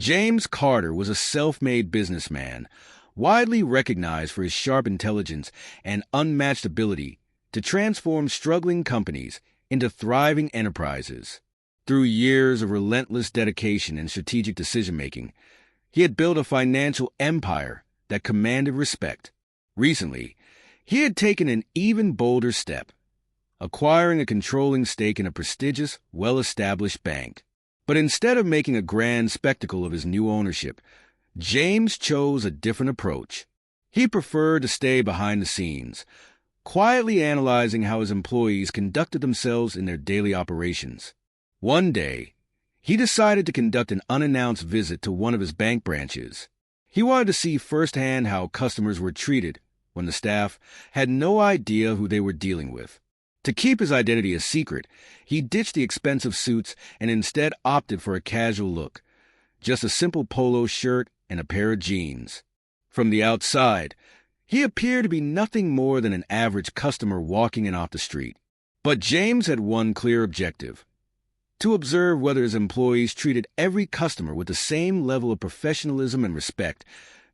James Carter was a self-made businessman, widely recognized for his sharp intelligence and unmatched ability to transform struggling companies into thriving enterprises. Through years of relentless dedication and strategic decision-making, he had built a financial empire that commanded respect. Recently, he had taken an even bolder step, acquiring a controlling stake in a prestigious, well-established bank. But instead of making a grand spectacle of his new ownership, James chose a different approach. He preferred to stay behind the scenes, quietly analyzing how his employees conducted themselves in their daily operations. One day, he decided to conduct an unannounced visit to one of his bank branches. He wanted to see firsthand how customers were treated when the staff had no idea who they were dealing with. To keep his identity a secret, he ditched the expensive suits and instead opted for a casual look, just a simple polo shirt and a pair of jeans. From the outside, he appeared to be nothing more than an average customer walking in off the street. But James had one clear objective: to observe whether his employees treated every customer with the same level of professionalism and respect,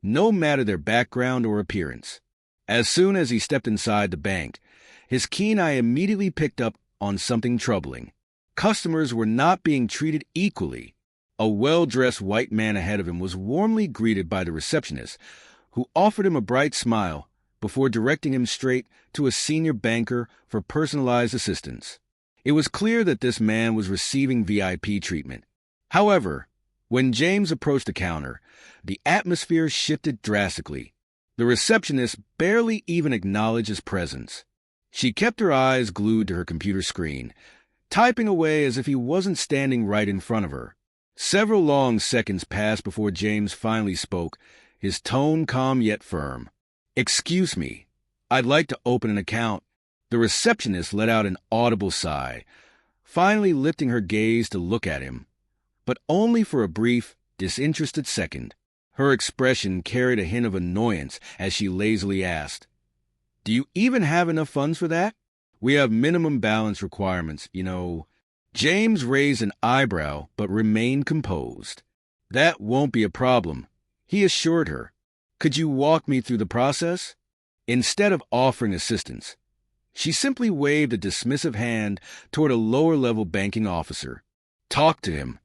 no matter their background or appearance. As soon as he stepped inside the bank, his keen eye immediately picked up on something troubling. Customers were not being treated equally. A well-dressed white man ahead of him was warmly greeted by the receptionist, who offered him a bright smile before directing him straight to a senior banker for personalized assistance. It was clear that this man was receiving VIP treatment. However, when James approached the counter, the atmosphere shifted drastically. The receptionist barely even acknowledged his presence. She kept her eyes glued to her computer screen, typing away as if he wasn't standing right in front of her. Several long seconds passed before James finally spoke, his tone calm yet firm. "Excuse me, I'd like to open an account." The receptionist let out an audible sigh, finally lifting her gaze to look at him, but only for a brief, disinterested second. Her expression carried a hint of annoyance as she lazily asked, "Do you even have enough funds for that? We have minimum balance requirements, you know." James raised an eyebrow but remained composed. "That won't be a problem," he assured her. "Could you walk me through the process?" Instead of offering assistance, she simply waved a dismissive hand toward a lower-level banking officer. "Talk to him,"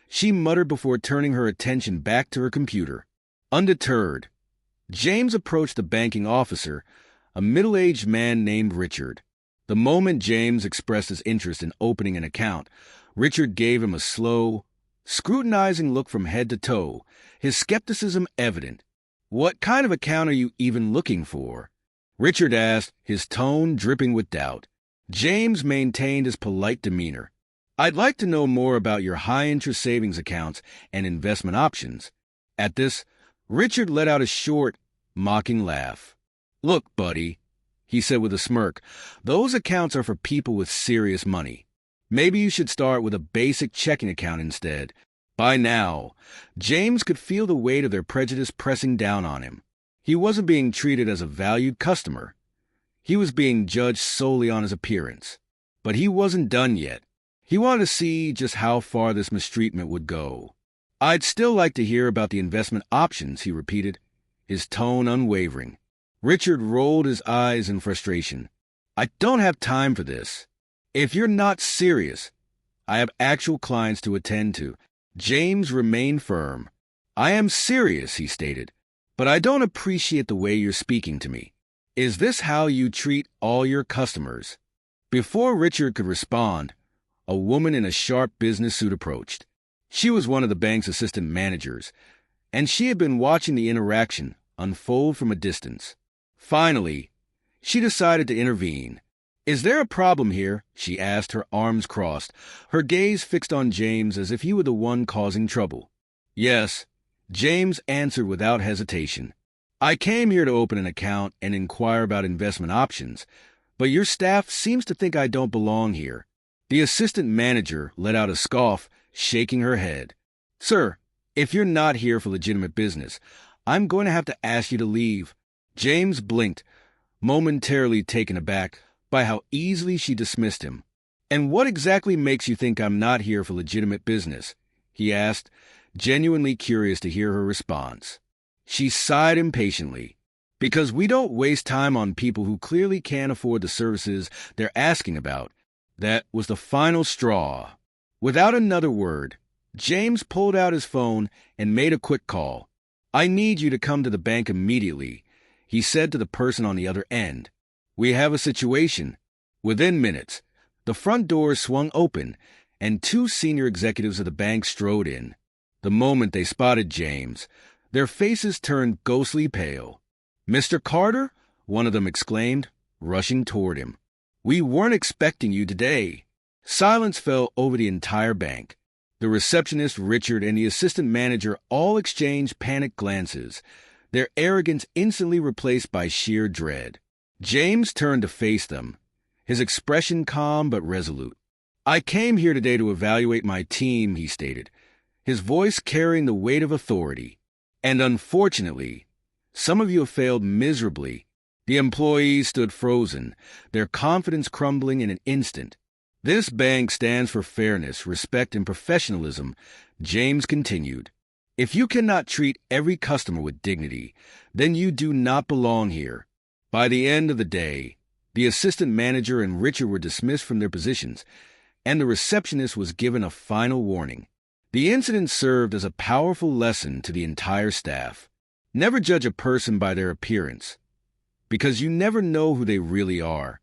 she muttered before turning her attention back to her computer. Undeterred, James approached the banking officer, a middle-aged man named Richard. The moment James expressed his interest in opening an account, Richard gave him a slow, scrutinizing look from head to toe, his skepticism evident. "What kind of account are you even looking for?" Richard asked, his tone dripping with doubt. James maintained his polite demeanor. "I'd like to know more about your high-interest savings accounts and investment options." At this, Richard let out a short, mocking laugh. "Look, buddy," he said with a smirk, "those accounts are for people with serious money. Maybe you should start with a basic checking account instead." By now, James could feel the weight of their prejudice pressing down on him. He wasn't being treated as a valued customer. He was being judged solely on his appearance. But he wasn't done yet. He wanted to see just how far this mistreatment would go. "I'd still like to hear about the investment options," he repeated, his tone unwavering. Richard rolled his eyes in frustration. "I don't have time for this. If you're not serious, I have actual clients to attend to." James remained firm. "I am serious," he stated, "but I don't appreciate the way you're speaking to me. Is this how you treat all your customers?" Before Richard could respond, a woman in a sharp business suit approached. She was one of the bank's assistant managers, and she had been watching the interaction unfold from a distance. Finally, she decided to intervene. "Is there a problem here?" she asked, her arms crossed, her gaze fixed on James as if he were the one causing trouble. "Yes," James answered without hesitation. "I came here to open an account and inquire about investment options, but your staff seems to think I don't belong here." The assistant manager let out a scoff, shaking her head. "Sir, if you're not here for legitimate business, I'm going to have to ask you to leave." James blinked, momentarily taken aback by how easily she dismissed him. "And what exactly makes you think I'm not here for legitimate business?" he asked, genuinely curious to hear her response. She sighed impatiently. Because we don't waste time on people who clearly can't afford the services they're asking about. That was the final straw. Without another word, James pulled out his phone and made a quick call. "I need you to come to the bank immediately," he said to the person on the other end. "We have a situation." Within minutes, the front door swung open, and two senior executives of the bank strode in. The moment they spotted James, their faces turned ghostly pale. "Mr. Carter?" one of them exclaimed, rushing toward him. "We weren't expecting you today." Silence fell over the entire bank. The receptionist, Richard, and the assistant manager all exchanged panicked glances, their arrogance instantly replaced by sheer dread. James turned to face them, his expression calm but resolute. "I came here today to evaluate my team," he stated, his voice carrying the weight of authority. "And unfortunately, some of you have failed miserably." The employees stood frozen, their confidence crumbling in an instant. "This bank stands for fairness, respect, and professionalism," James continued. "If you cannot treat every customer with dignity, then you do not belong here." By the end of the day, the assistant manager and Richard were dismissed from their positions, and the receptionist was given a final warning. The incident served as a powerful lesson to the entire staff. Never judge a person by their appearance, because you never know who they really are.